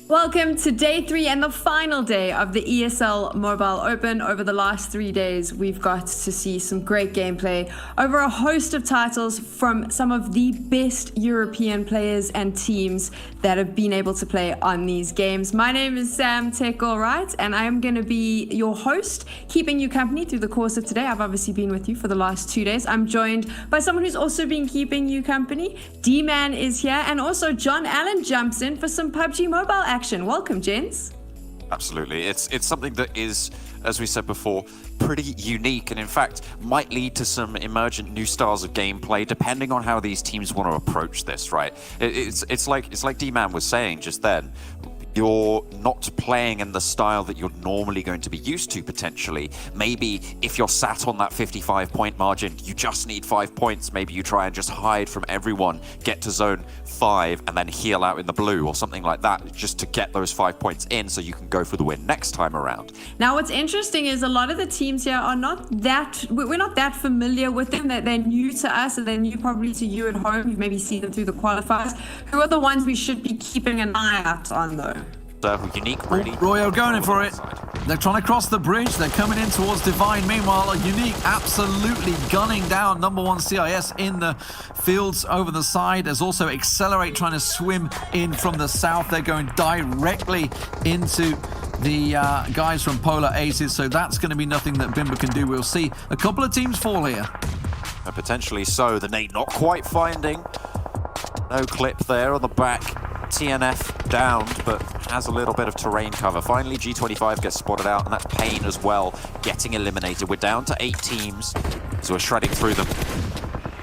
Welcome to day 3 and the final day of the ESL Mobile Open. Over the last 3 days, we've got to see some great gameplay over a host of titles from some of the best European players and teams that have been able to play on these games. My name is Sam Tech-All-Right, and I am going to be your host, keeping you company through the course of today. I've obviously been with you for the last 2 days. I'm joined by someone who's also been keeping you company. D-Man is here, and also John Allen jumps in for some PUBG Mobile action. Welcome, gents. Absolutely. It's something that is, as we said before, pretty unique, and in fact might lead to some emergent new styles of gameplay depending on how these teams want to approach this, right? It's like D-Man was saying just then. You're not playing in the style that you're normally going to be used to, potentially. Maybe if you're sat on that 55-point margin, you just need 5 points. Maybe you try and just hide from everyone, get to zone 5, and then heal out in the blue or something like that, just to get those 5 points in so you can go for the win next time around. Now, what's interesting is a lot of the teams here are we're not that familiar with them, that they're new to us, and they're new probably to you at home. You've maybe seen them through the qualifiers. Who are the ones we should be keeping an eye out on, though? Unique, really. Royal going in for it. They're trying to cross the bridge. They're coming in towards Divine. Meanwhile, Unique absolutely gunning down number 1 CIS in the fields over the side. There's also Accelerate trying to swim in from the south. They're going directly into the guys from Polar Aces, so that's going to be nothing that Bimba can do. We'll see a couple of teams fall here. Potentially so. The nade not quite finding. No clip there on the back. TNF downed, but has a little bit of terrain cover. Finally, G25 gets spotted out, and that's Pain as well, getting eliminated. We're down to 8 teams, so we're shredding through them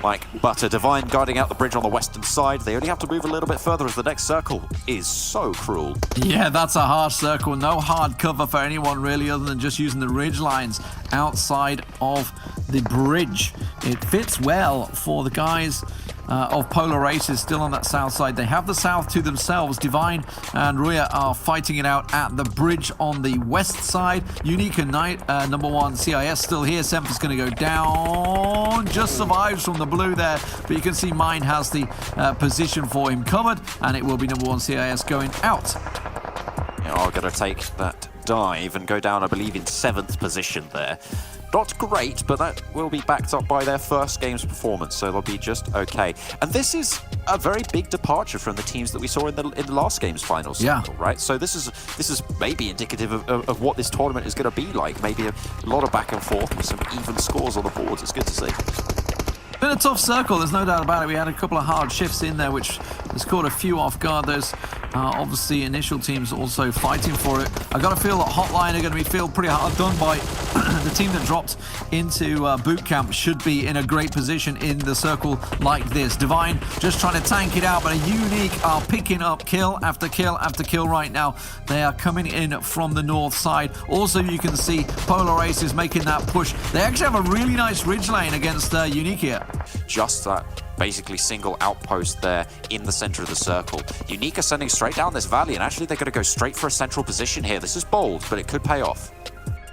like butter. Divine guarding out the bridge on the western side. They only have to move a little bit further as the next circle is so cruel. Yeah, that's a harsh circle. No hard cover for anyone really, other than just using the ridge lines outside of the bridge. It fits well for the guys of Polar Aces still on that south side. They have the south to themselves. Divine and Ruya are fighting it out at the bridge on the west side. Unique and number 1 CIS still here. Sempha's going to go down. Just survives from the blue there, but you can see Mine has the position for him covered, and it will be number 1 CIS going out. Yeah, I'm going to take that dive and go down, I believe, in 7th position there. Not great, but that will be backed up by their first game's performance, so they'll be just okay. And this is a very big departure from the teams that we saw in the last game's final cycle, right? So this is maybe indicative of what this tournament is going to be like. Maybe a lot of back and forth with some even scores on the boards. It's good to see. Been a tough circle, there's no doubt about it. We had a couple of hard shifts in there, which has caught a few off guard. Those obviously initial teams also fighting for it. I got to feel that Hotline are going to be pretty hard done by. The team that dropped into boot camp should be in a great position in the circle like this. Divine just trying to tank it out, but a Unique are picking up kill after kill after kill right now. They are coming in from the north side. Also, you can see Polar Aces making that push. They actually have a really nice ridge lane against Unique here. Just that basically single outpost there in the center of the circle. Unique are sending straight down this valley, and actually they're going to go straight for a central position here. This is bold, but it could pay off.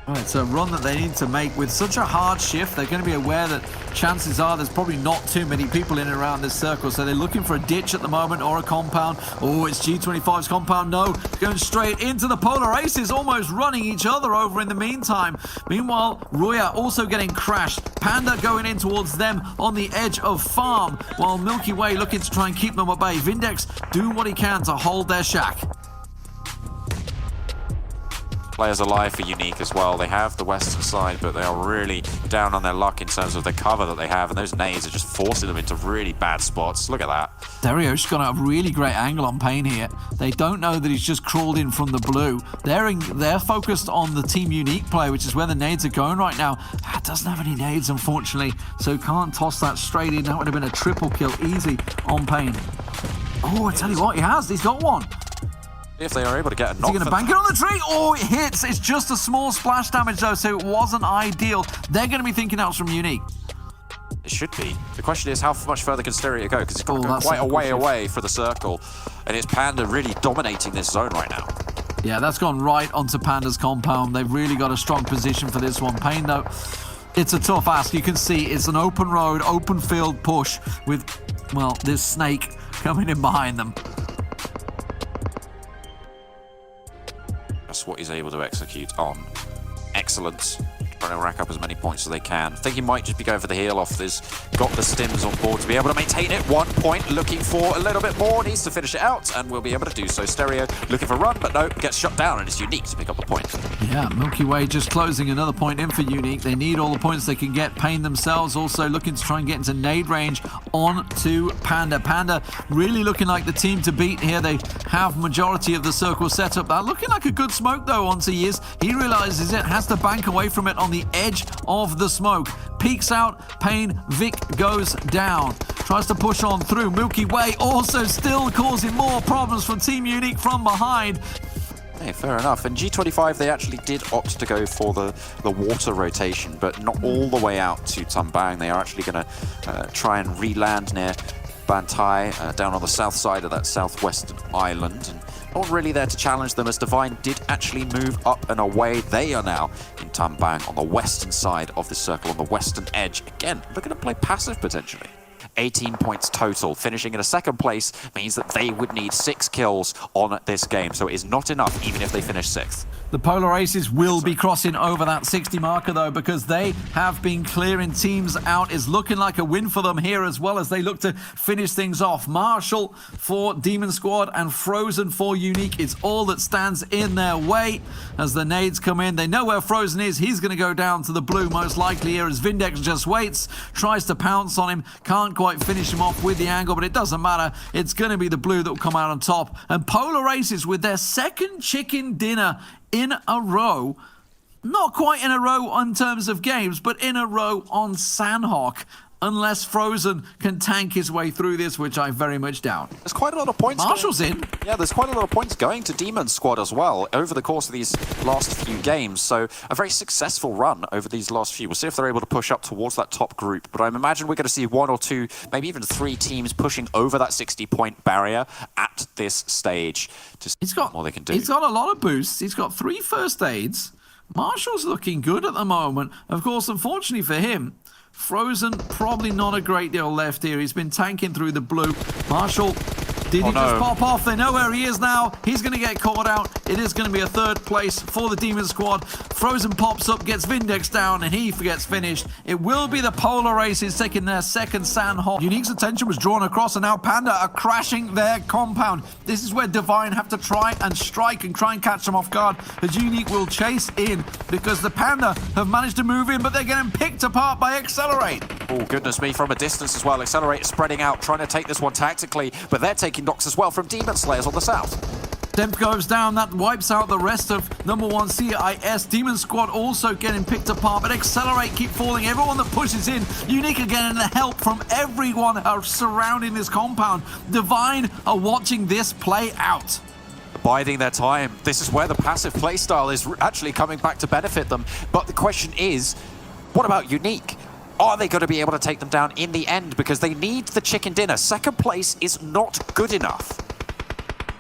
Well, it's a run that they need to make with such a hard shift. They're going to be aware that chances are there's probably not too many people in and around this circle, so they're looking for a ditch at the moment or a compound. Oh, it's G25's compound. No, going straight into the Polar Aces, almost running each other over in the meantime. Meanwhile, Ruya also getting crashed. Panda going in towards them on the edge of farm, while MilkyWay looking to try and keep them at bay. Vindex doing what he can to hold their shack. Players alive for Unique as well. They have the western side, but they are really down on their luck in terms of the cover that they have, and those nades are just forcing them into really bad spots. Look at that. Dario's got a really great angle on Pain here. They don't know that he's just crawled in from the blue. They're focused on the Team Unique play, which is where the nades are going right now. Doesn't have any nades, unfortunately, so can't toss that straight in. That would have been a triple kill easy on Pain. Oh, I tell you what, he's got one. If they are able to get a knock. Is he going to bank it on the tree? Oh, it hits. It's just a small splash damage, though, so it wasn't ideal. They're going to be thinking outs from Unique. It should be. The question is, how much further can Stereo go? Because it's got to go quite a way away for the circle. And it's Panda really dominating this zone right now. Yeah, that's gone right onto Panda's compound. They've really got a strong position for this one. Pain, though, it's a tough ask. You can see it's an open road, open field push with, well, this snake coming in behind them. That's what he's able to execute on. Excellent. Trying to rack up as many points as they can. I think he might just be going for the heal off. He's got the stims on board to be able to maintain it. 1 point, looking for a little bit more. Needs to finish it out, and will be able to do so. Stereo looking for a run, but no, gets shut down, and it's Unique to pick up the point. Yeah, MilkyWay just closing another point in for Unique. They need all the points they can get. Pain themselves also looking to try and get into nade range on to Panda. Panda really looking like the team to beat here. They have majority of the circle set up. They're looking like a good smoke, though, onto Yiz. He realizes it, has to bank away from it on the edge of the smoke. Peeks out, Pain, Vic goes down. Tries to push on through. MilkyWay also still causing more problems for Teamunique from behind. Hey, fair enough. And G25, they actually did opt to go for the water rotation, but not all the way out to Tumbang. They are actually going to try and re-land near Bantai, down on the south side of that southwestern island. And not really there to challenge them, as Divine did actually move up and away. They are now in Tumbang on the western side of the circle, on the western edge. Again, looking to play passive potentially. 18 points total. Finishing in a second place means that they would need 6 kills on this game. So it is not enough, even if they finish 6th. The Polar Aces will be crossing over that 60 marker, though, because they have been clearing teams out. It's looking like a win for them here, as well as they look to finish things off. Marshall for Demon Squad and Frozen for Unique. It's all that stands in their way as the nades come in. They know where Frozen is. He's going to go down to the blue, most likely here, as Vindex just waits, tries to pounce on him. Can't quite finish him off with the angle, but it doesn't matter. It's going to be the blue that will come out on top. And Polar Aces with their second chicken dinner in a row, not quite in a row in terms of games, but in a row on Sandhawk, unless Frozen can tank his way through this, which I very much doubt. There's quite a lot of points. Marshall's in. Yeah, there's quite a lot of points going to Demon Squad as well over the course of these last few games. So a very successful run over these last few. We'll see if they're able to push up towards that top group. But I imagine we're going to see 1 or 2, maybe even 3 teams pushing over that 60-point barrier at this stage to see what more they can do. He's got a lot of boosts. He's got 3 first aids. Marshall's looking good at the moment. Of course, unfortunately for him, Frozen, probably not a great deal left here. He's been tanking through the blue. Marshall, did he just pop off? They know where he is now. He's going to get caught out. It is going to be a 3rd place for the Demon Squad. Frozen pops up, gets Vindex down, and he gets finished. It will be the Polar Aces taking their second Sandhawk. Unique's attention was drawn across, and now Panda are crashing their compound. This is where Divine have to try and strike and try and catch them off guard, as Unique will chase in, because the Panda have managed to move in, but they're getting picked apart by Accelerate. Oh, goodness me, from a distance as well. Accelerate is spreading out, trying to take this one tactically, but they're taking knocks as well from Demon Slayers on the south. Demp goes down, that wipes out the rest of number 1 CIS. Demon Squad also getting picked apart, but Accelerate keep falling. Everyone that pushes in, Unique are getting the help from everyone surrounding this compound. Divine are watching this play out. Biding their time. This is where the passive playstyle is actually coming back to benefit them. But the question is, what about Unique? Are they going to be able to take them down in the end? Because they need the chicken dinner. Second place is not good enough.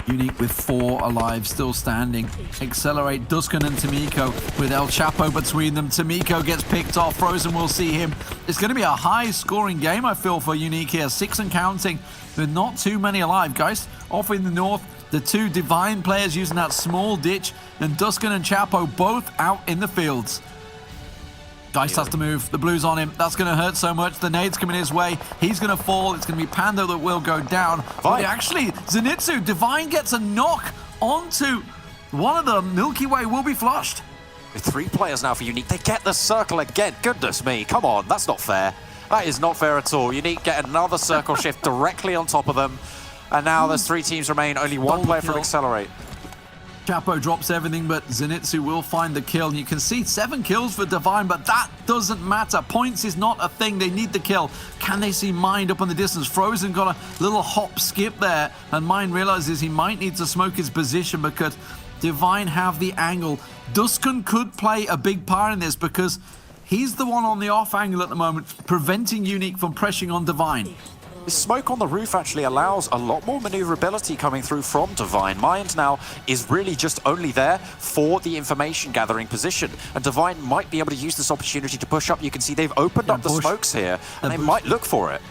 Unique with 4 alive, still standing. Accelerate, Duskan and Tamiko with El Chapo between them. Tamiko gets picked off. Frozen will see him. It's going to be a high-scoring game, I feel, for Unique here. 6 and counting, with not too many alive. Guys, off in the north, the 2 Divine players using that small ditch, and Duskan and Chapo both out in the fields. Dice has to move. The blue's on him. That's going to hurt so much. The nade's coming his way. He's going to fall. It's going to be Panda that will go down. But actually, Zenitsu, Divine gets a knock onto one of them. MilkyWay will be flushed. With 3 players now for Unique. They get the circle again. Goodness me. Come on. That's not fair. That is not fair at all. Unique get another circle shift directly on top of them. And now there's 3 teams remain. Only 1 player from Accelerate. Chapo drops everything, but Zenitsu will find the kill. And you can see 7 kills for Divine, but that doesn't matter. Points is not a thing. They need the kill. Can they see Mind up on the distance? Frozen got a little hop skip there, and Mind realizes he might need to smoke his position because Divine have the angle. Duskan could play a big part in this because he's the one on the off angle at the moment, preventing Unique from pressing on Divine. The smoke on the roof actually allows a lot more maneuverability coming through from Divine. Mind now is really just only there for the information gathering position, and Divine might be able to use this opportunity to push up. You can see they've opened up the smokes here, and they might look for it.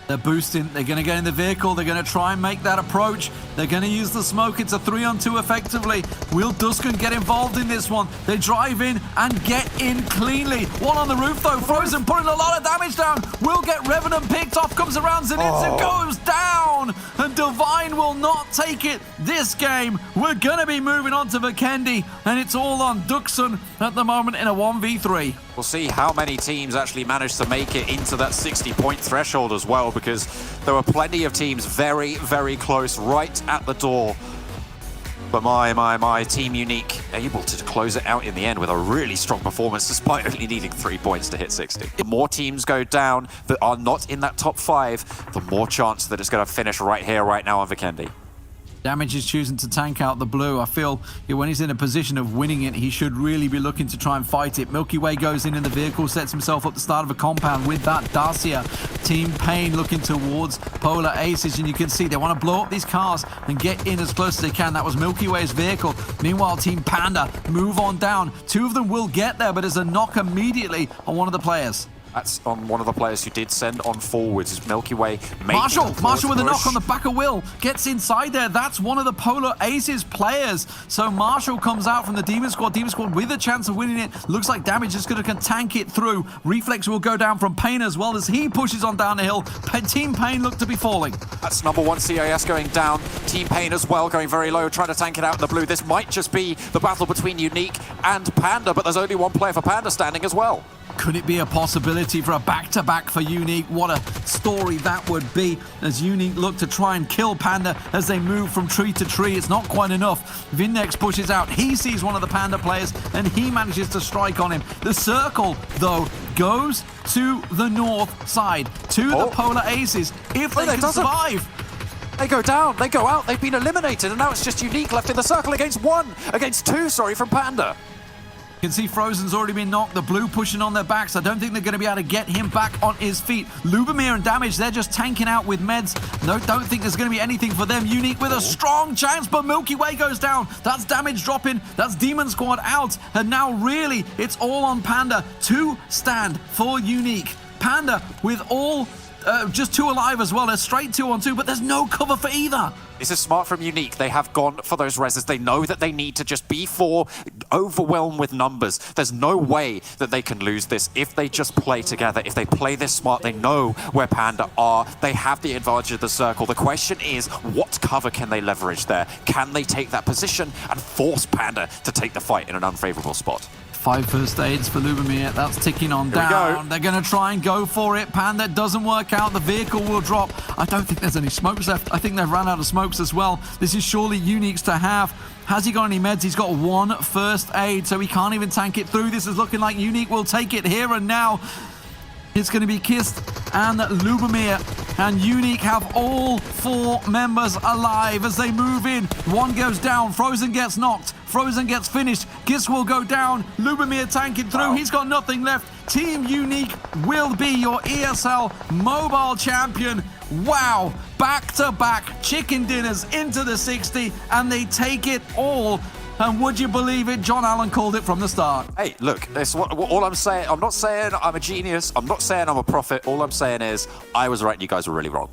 They're boosting. They're going to get in the vehicle. They're going to try and make that approach. They're going to use the smoke. It's a 3-on-2 effectively. Will Duscan get involved in this one? They drive in and get in cleanly. One on the roof, though. Frozen putting a lot of damage down. Will get Revenant picked off. Comes around. Zenitsu goes down. And Divine will not take it this game. We're going to be moving on to Vikendi. And it's all on Duscan at the moment in a 1v3. We'll see how many teams actually manage to make it into that 60-point threshold as well, because there were plenty of teams very, very close right at the door. But my Team Unique able to close it out in the end with a really strong performance despite only needing 3 points to hit 60. The more teams go down that are not in that top 5, the more chance that it's going to finish right here, right now on Vikendi. Damage is choosing to tank out the blue. I feel when he's in a position of winning it, he should really be looking to try and fight it. MilkyWay goes in the vehicle, sets himself up the start of a compound with that Dacia. Team Pain looking towards Polar Aces, and you can see they want to blow up these cars and get in as close as they can. That was MilkyWay's vehicle. Meanwhile, Team Panda move on down. 2 of them will get there, but there's a knock immediately on one of the players. That's on one of the players who did send on forwards is MilkyWay. Marshall with a knock on the back of Will. Gets inside there. That's one of the Polar Aces players. So Marshall comes out from the Demon Squad. Demon Squad with a chance of winning it. Looks like Damage is going to tank it through. Reflex will go down from Pain as well as he pushes on down the hill. Team Pain look to be falling. That's number 1 CIS going down. Team Pain as well going very low, trying to tank it out in the blue. This might just be the battle between Unique and Panda, but there's only one player for Panda standing as well. Could it be a possibility for a back-to-back for Unique? What a story that would be as Unique look to try and kill Panda as they move from tree to tree. It's not quite enough. Vindex pushes out. He sees one of the Panda players and he manages to strike on him. The circle, though, goes to the north side, to the Polar Aces, if they can survive. They go down, they go out, they've been eliminated, and now it's just Unique left in the circle against 2, from Panda. You can see Frozen's already been knocked. The blue pushing on their backs. I don't think they're going to be able to get him back on his feet. Lubomir and Damage, they're just tanking out with meds. No, don't think there's going to be anything for them. Unique with a strong chance, but MilkyWay goes down. That's Damage dropping. That's Demon Squad out. And now really, it's all on Panda to stand for Unique. Panda with all just 2 alive as well. They're straight 2-on-2, but there's no cover for either. This is smart from Unique. They have gone for those reses. They know that they need to just be overwhelmed with numbers. There's no way that they can lose this if they just play together. If they play this smart, they know where Panda are. They have the advantage of the circle. The question is, what cover can they leverage there? Can they take that position and force Panda to take the fight in an unfavorable spot? 5 first aids for Lubomir. That's ticking on down. They're going to try and go for it. Panda doesn't work out. The vehicle will drop. I don't think there's any smokes left. I think they've run out of smokes as well. This is surely Unique's to have. Has he got any meds? He's got 1 first aid, so he can't even tank it through. This is looking like Unique will take it here and now. It's going to be Kist and Lubomir, and Unique have all 4 members alive as they move in. 1 goes down. Frozen gets knocked. Frozen gets finished. Kist will go down. Lubomir tanking through. He's got nothing left. Team Unique will be your ESL Mobile Champion. Wow. Back-to-back chicken dinners into the 60, and they take it all. And would you believe it, John Allen called it from the start. Hey, look, that's all I'm saying. I'm not saying I'm a genius. I'm not saying I'm a prophet. All I'm saying is I was right and you guys were really wrong.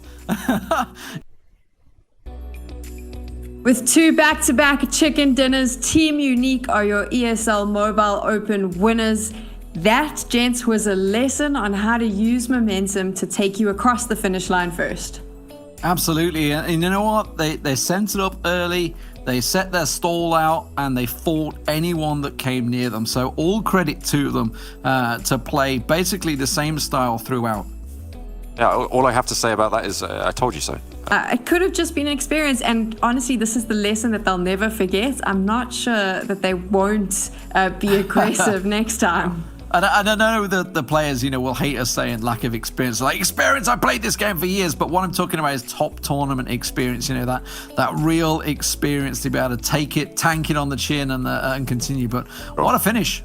With 2 back-to-back chicken dinners, Team Unique are your ESL Mobile Open winners. That, gents, was a lesson on how to use momentum to take you across the finish line first. Absolutely. And you know what? They sent it up early. They set their stall out and they fought anyone that came near them. So all credit to them to play basically the same style throughout. Yeah, all I have to say about that is I told you so. It could have just been an experience, and honestly, this is the lesson that they'll never forget. I'm not sure that they won't be aggressive next time. I don't know that the players, will hate us saying lack of experience. Like, experience, I played this game for years, but what I'm talking about is top tournament experience, that real experience to be able to take it, tank it on the chin and continue. But what a finish.